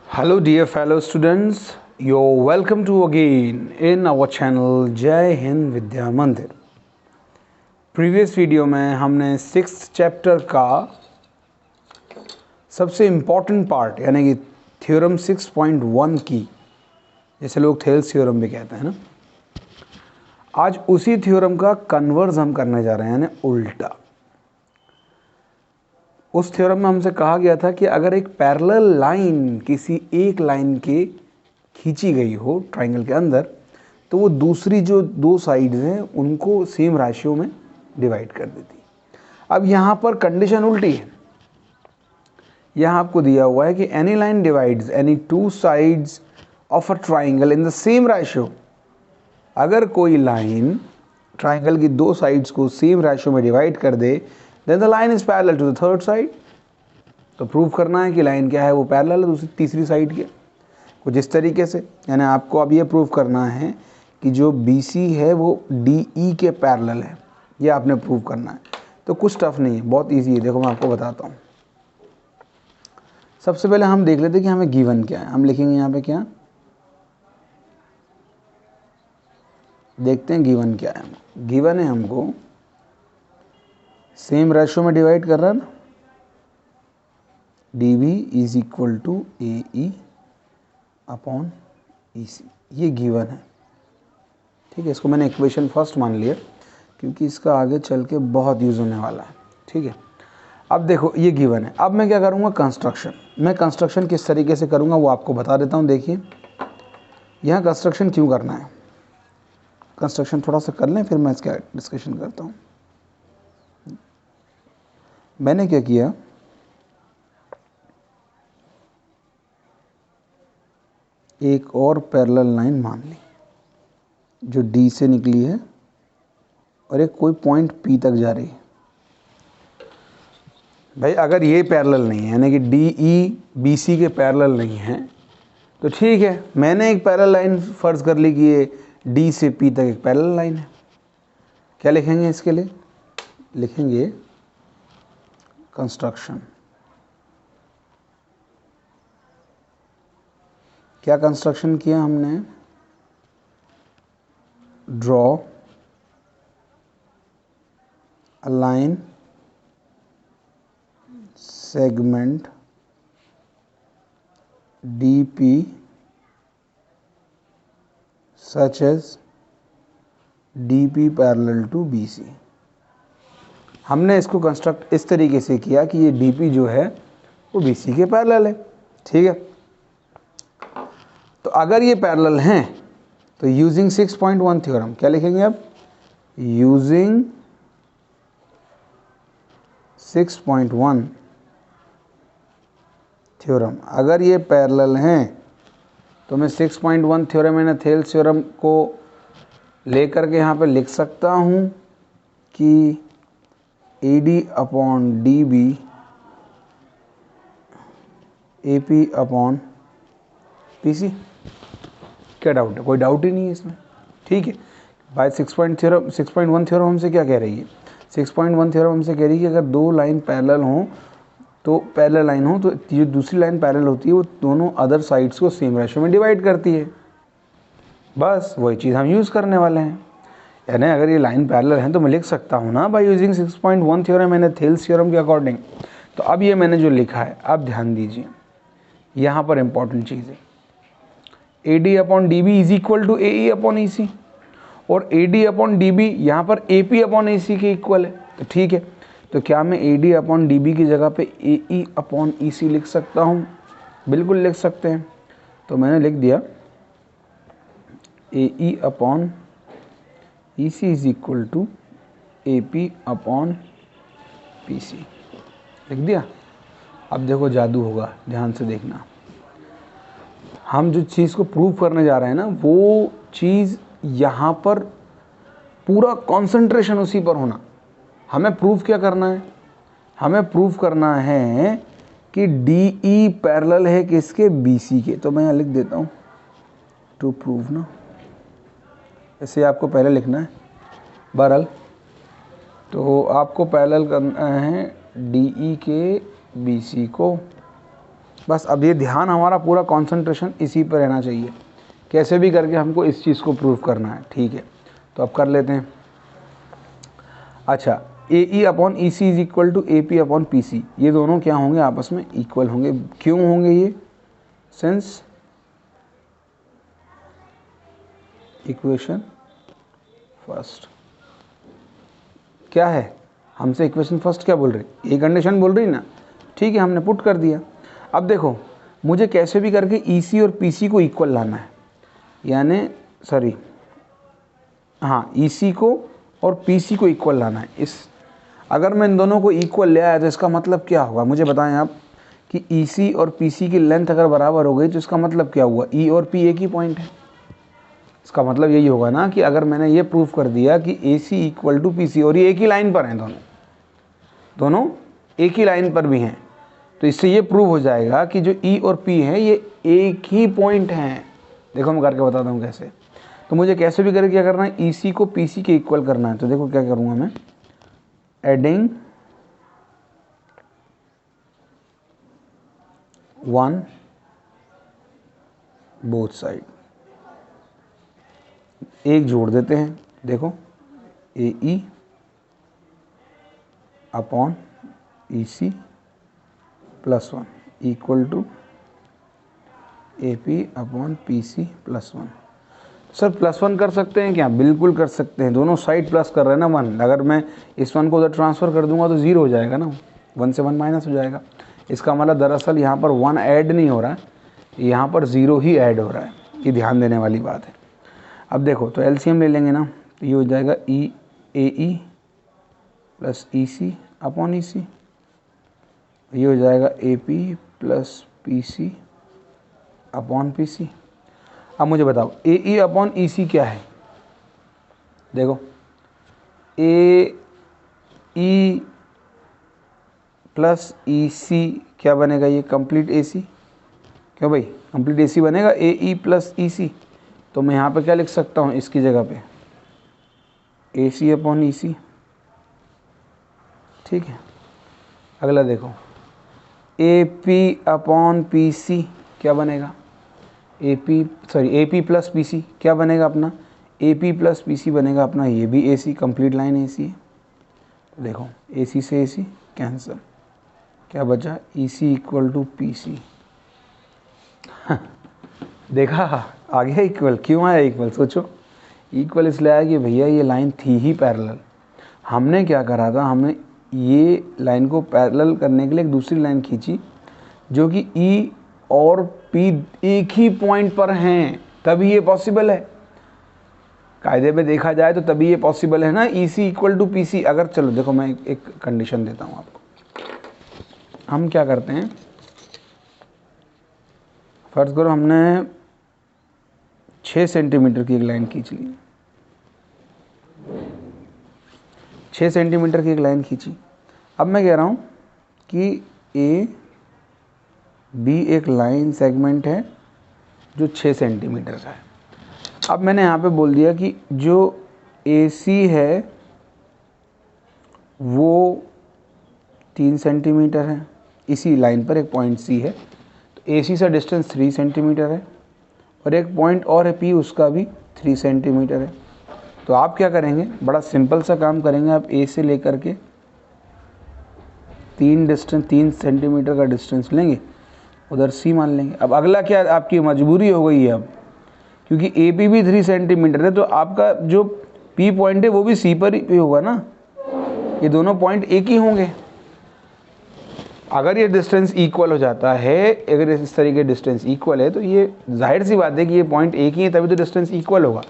Hello dear fellow students, you're welcome to again in our channel जय हिंद विद्या मंदिर। Previous video में हमने 6th chapter का सबसे इम्पॉर्टेंट पार्ट यानी कि थ्योरम 6.1 की, जैसे लोग थेल्स थ्योरम भी कहते हैं ना, आज उसी थ्योरम का कन्वर्स हम करने जा रहे हैं यानी उल्टा। उस थ्योरम में हमसे कहा गया था कि अगर एक पैरेलल लाइन किसी एक लाइन के खींची गई हो ट्राइंगल के अंदर, तो वो दूसरी जो दो साइड्स हैं उनको सेम रेशियो में डिवाइड कर देती। अब यहाँ पर कंडीशन उल्टी है। यहाँ आपको दिया हुआ है कि any line divides any two sides of a triangle in the same ratio. अगर कोई लाइन ट्राइंगल की दो साइड्स को सेम रेशियो में डिवाइड कर दे, then the line is parallel to the third side. तो प्रूव करना है कि लाइन क्या है, वो पैरेलल है दूसरी तीसरी साइड के। कुछ इस तरीके से, यानी आपको अब ये प्रूव करना है कि जो BC है वो DE के पैरेलल है, ये आपने प्रूव करना है। तो कुछ टफ नहीं है, बहुत इजी है। देखो मैं आपको बताता हूँ। सबसे पहले हम देख लेते हैं कि हमें गिवन क्या है। हम लिखेंगे यहाँ पे क्या, देखते हैं गिवन क्या है। गिवन है हमको सेम रेशियो में डिवाइड कर रहा है ना, DB is equal to AE upon EC, ये गिवन है। ठीक है, इसको मैंने इक्वेशन फर्स्ट मान लिया क्योंकि इसका आगे चल के बहुत यूज़ होने वाला है। ठीक है, अब देखो ये गिवन है। अब मैं क्या करूँगा, कंस्ट्रक्शन। मैं कंस्ट्रक्शन किस तरीके से करूँगा वो आपको बता देता हूँ। देखिए यहाँ कंस्ट्रक्शन क्यों करना है, कंस्ट्रक्शन थोड़ा सा कर लें फिर मैं इसका डिस्कशन करता हूँ। मैंने क्या किया, एक और पैरेलल लाइन मान ली जो D से निकली है और एक कोई पॉइंट P तक जा रही है। भाई अगर ये पैरेलल नहीं है यानी कि DE BC के पैरेलल नहीं है तो ठीक है, मैंने एक पैरेलल लाइन फर्ज कर ली कि ये D से P तक एक पैरेलल लाइन है। क्या लिखेंगे इसके लिए, लिखेंगे कंस्ट्रक्शन। क्या कंस्ट्रक्शन किया हमने, draw a line segment DP such as DP parallel to BC। हमने इसको कंस्ट्रक्ट इस तरीके से किया कि ये DP जो है वो BC के पैरेलल है। ठीक है, तो अगर ये पैरेलल हैं तो यूजिंग 6.1 थ्योरम क्या लिखेंगे अब, यूजिंग 6.1 थ्योरम। अगर ये पैरेलल हैं तो मैं 6.1 थ्योरम यानी थेल्स थ्योरम को लेकर के यहाँ पे लिख सकता हूँ कि AD upon DB AP upon PC। क्या डाउट है, कोई डाउट ही नहीं है इसमें। ठीक है, बाय 6.1 थ्योरम हमसे क्या कह रही है, 6.1 थ्योरम हमसे कह रही है कि अगर दो लाइन पैरेलल हों तो पैरेलल लाइन हो तो जो दूसरी लाइन पैरेलल होती है वो दोनों अदर साइड्स को सेम रेशियो में डिवाइड करती है। बस वही चीज़ हम यूज़ करने वाले हैं। यानी अगर ये लाइन पैरेलल है तो मैं लिख सकता हूँ ना बाय यूजिंग 6.1 थ्योरम मैंने थेल्स थ्योरम के अकॉर्डिंग। तो अब ये मैंने जो लिखा है, अब ध्यान दीजिए यहाँ पर इंपॉर्टेंट चीज़ है, AD upon DB is equal to AE upon EC, और AD अपॉन DB यहाँ पर AP अपॉन AC के इक्वल है। तो ठीक है, तो क्या मैं AD अपॉन DB की जगह पे AE अपॉन EC लिख सकता हूँ, बिल्कुल लिख सकते हैं। तो मैंने लिख दिया AE upon EC is equal to AP upon PC, लिख दिया। अब देखो जादू होगा, ध्यान से देखना। हम जो चीज़ को प्रूव करने जा रहे हैं ना, वो चीज़ यहाँ पर पूरा कंसंट्रेशन उसी पर होना। हमें प्रूव क्या करना है, हमें प्रूव करना है कि DE पैरेलल है किसके, BC के। तो मैं यहाँ लिख देता हूँ टू प्रूव ना, ऐसे आपको पहले लिखना है बहरहाल। तो आपको पैरेलल करना है DE के BC को, बस अब ये ध्यान हमारा पूरा कंसंट्रेशन इसी पर रहना चाहिए, कैसे भी करके हमको इस चीज़ को प्रूव करना है। ठीक है, तो अब कर लेते हैं। अच्छा, A E upon E C is equal to A P upon P C, ये दोनों क्या होंगे, आपस में इक्वल होंगे। क्यों होंगे ये? सिंस इक्वेशन फर्स्ट क्या है, हमसे इक्वेशन फर्स्ट क्या बोल रही, ये कंडीशन बोल रही ना। ठीक है, हमने पुट कर दिया। अब देखो, मुझे कैसे भी करके ई सी और पी सी को इक्वल लाना है, यानी सॉरी हाँ, ई सी को और पी सी को इक्वल लाना है। अगर मैं इन दोनों को इक्वल ले आया तो इसका मतलब क्या होगा, मुझे बताएं आप कि ई सी और पी सी की लेंथ अगर बराबर हो गई तो इसका मतलब क्या हुआ, ई और पी एक ही पॉइंट है। इसका मतलब यही होगा ना कि अगर मैंने ये प्रूफ कर दिया कि ए सी इक्वल टू पी सी और ये एक ही लाइन पर हैं, दोनों एक ही लाइन पर भी हैं, तो इससे ये प्रूव हो जाएगा कि जो ई और पी हैं ये एक ही पॉइंट हैं। देखो मैं करके बताता हूँ कैसे। तो मुझे कैसे भी करके क्या करना है, ई सी को पी सी के इक्वल करना है। तो देखो क्या करूँगा मैं, एडिंग 1 बोथ साइड, एक जोड़ देते हैं। देखो A E upon E C plus 1 equal to A P upon P C plus 1। Sir plus 1 कर सकते हैं क्या? बिल्कुल कर सकते हैं, दोनों साइड प्लस कर रहे हैं ना 1। अगर मैं इस 1 को उधर ट्रांसफ़र कर दूंगा तो 0 हो जाएगा ना, 1 से 1 माइनस हो जाएगा। इसका मतलब दरअसल यहाँ पर 1 ऐड नहीं हो रहा है, यहाँ पर 0 ही ऐड हो रहा है। ये ध्यान देने वाली बात है। अब देखो, तो एलसीएम ले लेंगे ना, तो ये हो जाएगा ए ई प्लस ई सी अपॉन ई सी, ये हो जाएगा A P plus P C upon P C. अब मुझे बताओ ए ई अपॉन ई सी क्या है? देखो ए ई प्लस ई सी क्या बनेगा, ये कंप्लीट ए सी। क्यों भाई, कंप्लीट ए सी बनेगा ए ई प्लस ई सी। तो मैं यहाँ पे क्या लिख सकता हूँ इसकी जगह पे, ए सी अपॉन ई सी। ठीक है, अगला देखो A P upon P C क्या बनेगा, A P plus P C क्या बनेगा अपना, A P plus P C बनेगा अपना, ये भी ए सी, कंप्लीट लाइन ए सी है। तो देखो ए सी से ए सी कैंसिल, क्या बचा, ई सी इक्वल टू पी सी। देखा, आ गया इक्वल। क्यों आया इक्वल? सोचो, इक्वल इसलिए आया कि भैया ये लाइन थी ही पैरेलल। हमने क्या करा था, हमने ये लाइन को पैरेलल करने के लिए एक दूसरी लाइन खींची जो कि ई और पी एक ही पॉइंट पर हैं, तभी ये पॉसिबल है। कायदे पे देखा जाए तो तभी ये पॉसिबल है ना, ई सी इक्वल टू पी सी। अगर चलो देखो, मैं एक कंडीशन देता हूँ आपको। हम क्या करते हैं, फर्ज करो हमने 6 सेंटीमीटर की एक लाइन खींच ली, 6 सेंटीमीटर की एक लाइन खींची। अब मैं कह रहा हूँ कि ए बी एक लाइन सेगमेंट है जो 6 सेंटीमीटर का है। अब मैंने यहाँ पे बोल दिया कि जो ए सी है वो 3 सेंटीमीटर है, इसी लाइन पर एक पॉइंट सी है, तो ए सी से डिस्टेंस 3 सेंटीमीटर है, और एक पॉइंट और है पी, उसका भी 3 सेंटीमीटर है। तो आप क्या करेंगे, बड़ा सिंपल सा काम करेंगे, आप ए से लेकर के 3 सेंटीमीटर का डिस्टेंस लेंगे, उधर सी मान लेंगे। अब अगला क्या, आपकी मजबूरी हो गई है अब, क्योंकि ए पी भी 3 सेंटीमीटर है, तो आपका जो पी पॉइंट है वो भी सी पर ही होगा ना, ये दोनों पॉइंट एक ही होंगे। अगर ये डिस्टेंस इक्वल हो जाता है, अगर इस तरीके डिस्टेंस इक्वल है, तो ये जाहिर सी बात है कि ये पॉइंट एक ही है, तभी तो डिस्टेंस इक्वल होगा।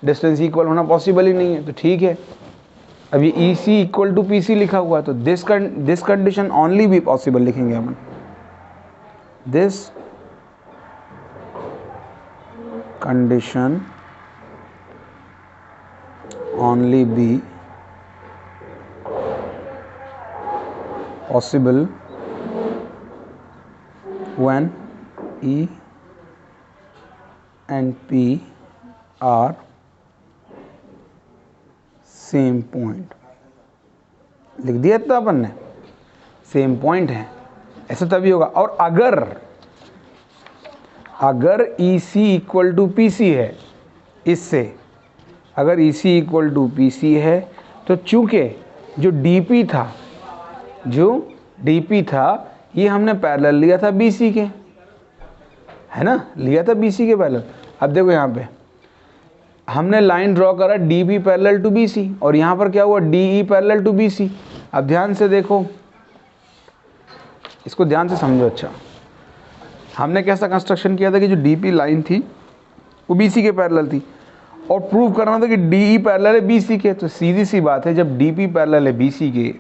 डिस्टेंस इक्वल होना पॉसिबल ही नहीं है, तो ठीक है। अब ये ई सी इक्वल टू पी सी लिखा हुआ, तो दिस कंडीशन ओनली भी पॉसिबल लिखेंगे हम, this condition only be possible when E and P are same point। लिख दिया था अपन ने, सेम पॉइंट है, ऐसा तभी होगा। और अगर अगर EC इक्वल टू PC है, इससे अगर EC इक्वल टू PC है तो चूँकि जो DP था ये हमने पैरेलल लिया था BC के, है ना, लिया था BC के पैरेलल। अब देखो यहाँ पे हमने लाइन ड्रॉ करा DB पैरेलल टू BC और यहाँ पर क्या हुआ DE पैरेलल टू BC। अब ध्यान से देखो, इसको ध्यान से समझो। अच्छा, हमने कैसा कंस्ट्रक्शन किया था कि जो DP लाइन थी वो BC के पैरेलल थी और प्रूव करना था कि DE पैरेलल है BC के। तो सीधी सी बात है, जब DP पैरेलल है BC के,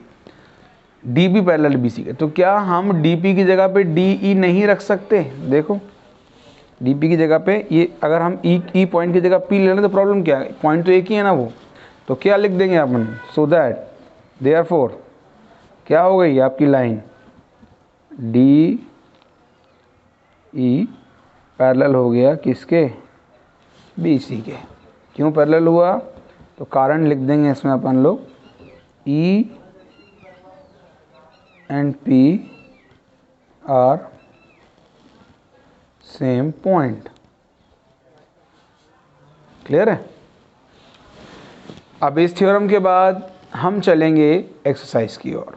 DP पैरेलल है BC के, तो क्या हम DP की जगह पे DE नहीं रख सकते? देखो DP की जगह पे ये अगर हम E पॉइंट की जगह P ले लें तो प्रॉब्लम क्या है, पॉइंट तो एक ही है ना वो। तो क्या लिख देंगे अपन, सो दैट देयरफॉर क्या हो गई आपकी लाइन DE पैरेलल हो गया किसके, BC के। क्यों पैरेलल हुआ, तो कारण लिख देंगे इसमें अपन लोग E and P are same point. Clear है? अब इस थ्योरम के बाद हम चलेंगे एक्सरसाइज की ओर।